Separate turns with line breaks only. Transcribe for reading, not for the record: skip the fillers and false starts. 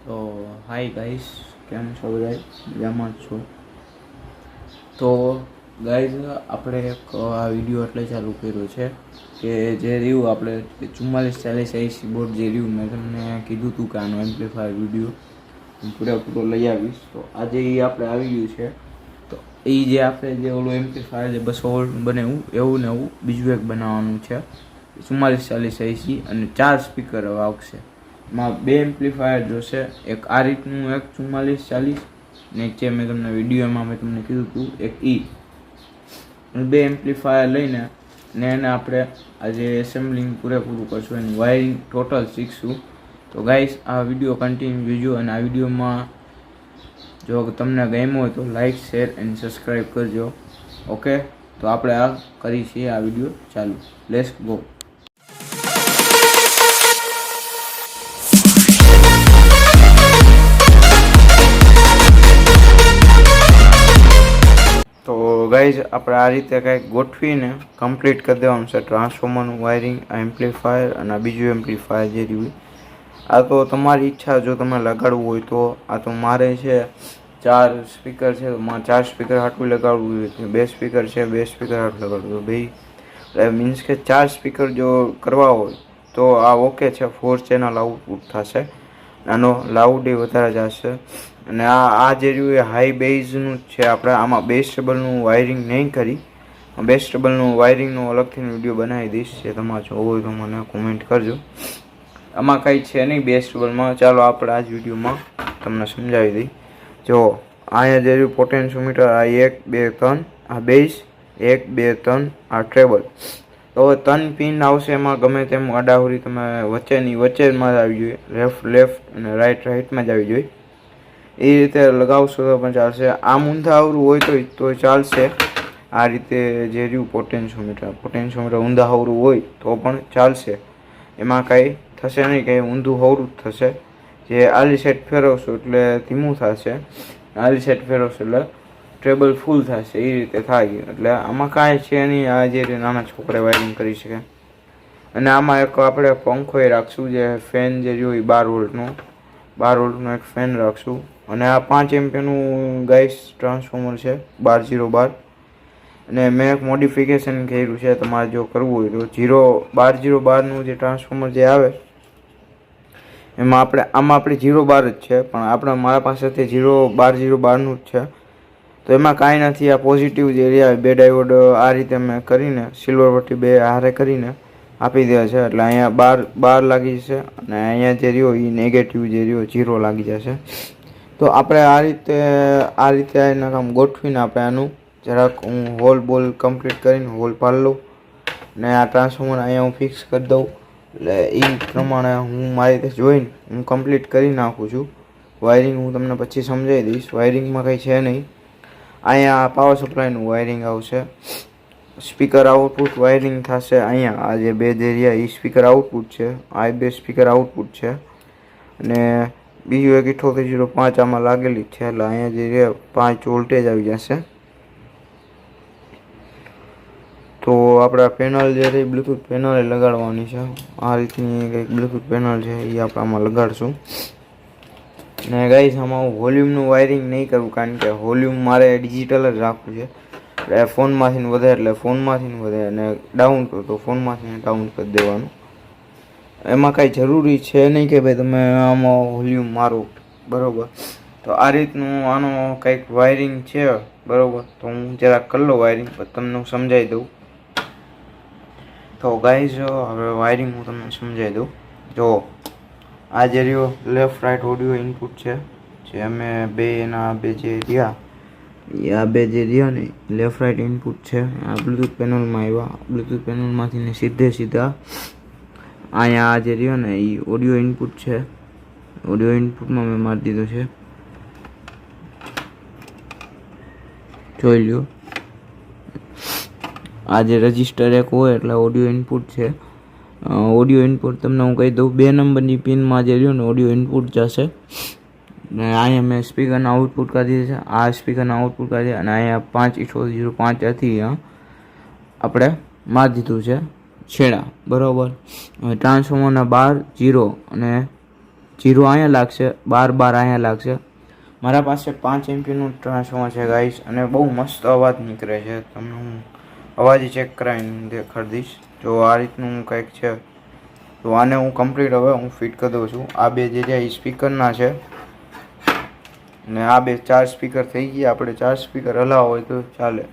તો hi guys, કેમ છો બધા? મજામાં જ છો? તો ગાઈઝ, આપણે એક આ વિડીયો એટલે ચાલુ કર્યો છે કે જે રહ્યું આપણે 4440 બોર્ડ જે રહ્યું, મેં તમને કીધું હતું કે આનો એમ્પ્લીફાયર વિડીયો હું પૂરેપૂરો લઈ આવીશ. તો આજે એ આપણે આવી ગયું છે. તો એ જે આપણે જે ઓલું એમ્પ્લીફાયર જે 200 વોલ્ટનું બનાવ્યું એવું ને એવું બીજું એક બનાવવાનું છે 4440 અને 4 સ્પીકર આવશે. માં 2 એમ્પ્લીફાયર જોશે, એક આ રીતનું એક 4440 ને એક જે મેં તમને વિડીયોમાં મેં તમને કીધું હતું એક 2 એમ્પ્લીફાયર લઈને ને એને આપણે આજે એસેમ્બલિંગ પૂરેપૂરું કરશું, એનું વાયરિંગ ટોટલ શીખશું. તો ગાઈસ, આ વિડીયો કન્ટિન્યુ જોજો અને આ વિડીયોમાં જો તમને ગમ્યો હોય તો લાઈક, શેર એન્ડ સબસ્ક્રાઈબ કરજો. ઓકે, તો આપણે આ કરી છીએ આ વિડીયો ચાલુ. Let's go. તો ગાઈઝ, આપણે આ રીતે કંઈક ગોઠવીને કમ્પ્લીટ કરી દેવાનું છે ટ્રાન્સફોર્મરનું વાયરિંગ, આ એમ્પ્લીફાયર અને આ બીજું એમ્પ્લીફાયર જે રહ્યું. આ તો તમારી ઈચ્છા, જો તમે લગાડવું હોય તો. આ તો મારે છે 4 સ્પીકર છે, તો મારે 4 સ્પીકર હાટું લગાડવું જોઈએ. 2 સ્પીકર છે, 2 સ્પીકર હાટું લગાડવું ભાઈ. મીન્સ કે 4 સ્પીકર જો કરવા હોય તો આ ઓકે છે. 4 ચેનલ આઉટપુટ થશે, આનો લાઉડ વધારે જશે. અને આ જે રહ્યું એ હાઈ બેઝનું જ છે. આપણે આમાં બેઝ ટેબલનું વાયરિંગ નહીં કરી, બેઝ ટેબલનું વાયરિંગનો અલગથી વિડીયો બનાવી દઈશ. જે તમારે જોવો હોય તો મને કોમેન્ટ કરજો. આમાં કંઈ છે નહીં બેઝ ટેબલમાં. ચાલો આપણે આ જ વિડીયોમાં તમને સમજાવી દઈ. જો અહીંયા જે રહ્યું પોટેન્શિયોમીટર, આ 1 2 3 આ બેઝ, 1 2 3 આ ટ્રેબલ. તો હવે 3 પિન આવશે, એમાં ગમે તેમ આડાહુરી તમે વચ્ચેમાં જ આવી જોઈએ, લેફ્ટ અને રાઈટમાં જ આવી જોઈએ. એ રીતે લગાવશો તો પણ ચાલશે. આમ ઊંધાવરું હોય તો ચાલશે. આ રીતે જે રહ્યું પોટેન્શિયોમીટર ઊંધાવરું હોય તો પણ ચાલશે. એમાં કાંઈ થશે નહીં, કંઈ ઊંધું હવરું જ થશે. જે આલી સેટ ફેરવશો એટલે ધીમું થશે, આલી સેટ ફેરવશો એટલે ટ્રેબલ ફૂલ થશે. એ રીતે થાય. એટલે આમાં કાંઈ છે નહીં. આ જે નાના છોકરા વાયરિંગ કરી શકે. અને આમાં એક આપણે પંખો રાખશું, જે ફેન જે રહ્યો એ 12 વોલ્ટનો એક ફેન રાખશું. અને આ 5 એમ્પિયરનું ગાઈસ ટ્રાન્સફોર્મર છે 12 અને મેં એક મોડિફિકેશન કર્યું છે. તમારે જો કરવું હોય તો 12 જે ટ્રાન્સફોર્મર જે આવે એમાં આપણે 0 જ છે, પણ મારા પાસેથી 12 જ છે. તો એમાં કાંઈ નથી. આ પોઝિટિવ જે રહ્યા 2 ડાયોડ આ રીતે મેં કરીને સિલ્વર પટ્ટી 2 હારે કરીને આપી દે છે. એટલે અહીંયા 12 લાગી જશે અને અહીંયા જે રહ્યો એ નેગેટિવ જે રહ્યો 0 લાગી જશે. તો આપણે આ રીતે એના કામ ગોઠવીને આપણે આનું જરાક હું હોલ કમ્પ્લીટ કરીને હોલ પાડી લઉં ને આ ટ્રાન્સફોર્મર અહીંયા હું ફિક્સ કરી દઉં. એટલે એ પ્રમાણે હું મારી રીતે જોઈને હું કમ્પ્લીટ કરી નાખું છું. વાયરિંગ હું તમને પછી સમજાવી દઈશ. વાયરિંગમાં કંઈ છે નહીં. અહીંયા પાવર સપ્લાયનું વાયરિંગ આવશે, સ્પીકર આઉટપુટ વાયરિંગ થશે. અહીંયા આ જે 2 એરિયા એ સ્પીકર આઉટપુટ છે, આ 2 સ્પીકર આઉટપુટ છે. અને બીજું એક 7805 આમાં લાગેલી છે. એટલે અહીંયા જે 5 વોલ્ટેજ આવી જશે. તો આપણે પેનલ જે રહી બ્લૂટૂથ પેનલ લગાડવાની છે. આ રીતની કંઈક બ્લૂટૂથ પેનલ છે, એ આપણે આમાં લગાડશું. ને ગાઈસ, આમાં હું વોલ્યુમનું વાયરિંગ નહીં કરું, કારણ કે વોલ્યુમ મારે ડિજિટલ જ રાખવું છે. એટલે ફોનમાંથી વધે એટલે ફોનમાંથી વધે, અને ડાઉન કરું તો ફોનમાંથી ડાઉન કરી દેવાનું. એમાં કાંઈ જરૂરી છે નહીં કે ભાઈ તમે આમાં વોલ્યુમ મારો, બરાબર. તો આ રીતનું આનો કંઈક વાયરિંગ છે, બરાબર. તો હું જરાક કરી લઉં વાયરિંગ, પછી તમને હું સમજાવી દઉં. તો ગાઈઝ, હવે વાયરિંગ હું તમને સમજાવી દઉં. જો આ જે રહ્યો લેફ્ટ રાઈટ ઓડિયો ઇનપુટ છે, જે અમે એના બે જે રહ્યા આ 2 જે રહ્યા ને લેફ્ટ રાઈટ ઇનપુટ છે. આ બ્લૂટૂથ પેનલમાં આવ્યા. બ્લૂટૂથ પેનલમાંથી ને સીધા અહીંયા આ જે રહ્યો ને એ ઓડિયો ઇનપુટ છે. ઓડિયો ઇનપુટમાં મેં મારી દીધો છે, જોઈ લ્યો. આ જે રજિસ્ટર એક હોય એટલે ઓડિયો ઇનપુટ છે. ઓડિયો ઇનપુટ તમને હું કહી દઉં, 2 નંબરની પિનમાં જે રહ્યો ને ઓડિયો ઇનપુટ જશે. ને અહીંયા મેં સ્પીકરના આઉટપુટ કાઢી છે. આ સ્પીકરના આઉટપુટ કાઢી અને અહીંયા 5 હતી આપણે મારી દીધું છે છેડા, બરાબર. ટ્રાન્સફોર્મરના 12 0 અને 0 અહીંયા લાગશે, 12 અહીંયા લાગશે. મારા પાસે 5 એમપીનું ટ્રાન્સફોર્મર છે ગાઈસ, અને બહુ મસ્ત અવાજ નીકળે છે. તમને હું અવાજ ચેક કરાવીને દેખાડી દઈશ. જો આ રીતનું કંઈક છે. તો આને હું કમ્પ્લીટ હવે હું ફિટ કરી દઉં છું. આ બે જે છે એ સ્પીકરના છે, ને આ બે 4 સ્પીકર થઈ ગયા. આપણે 4 સ્પીકર હલાવવા હોય તો ચાલે.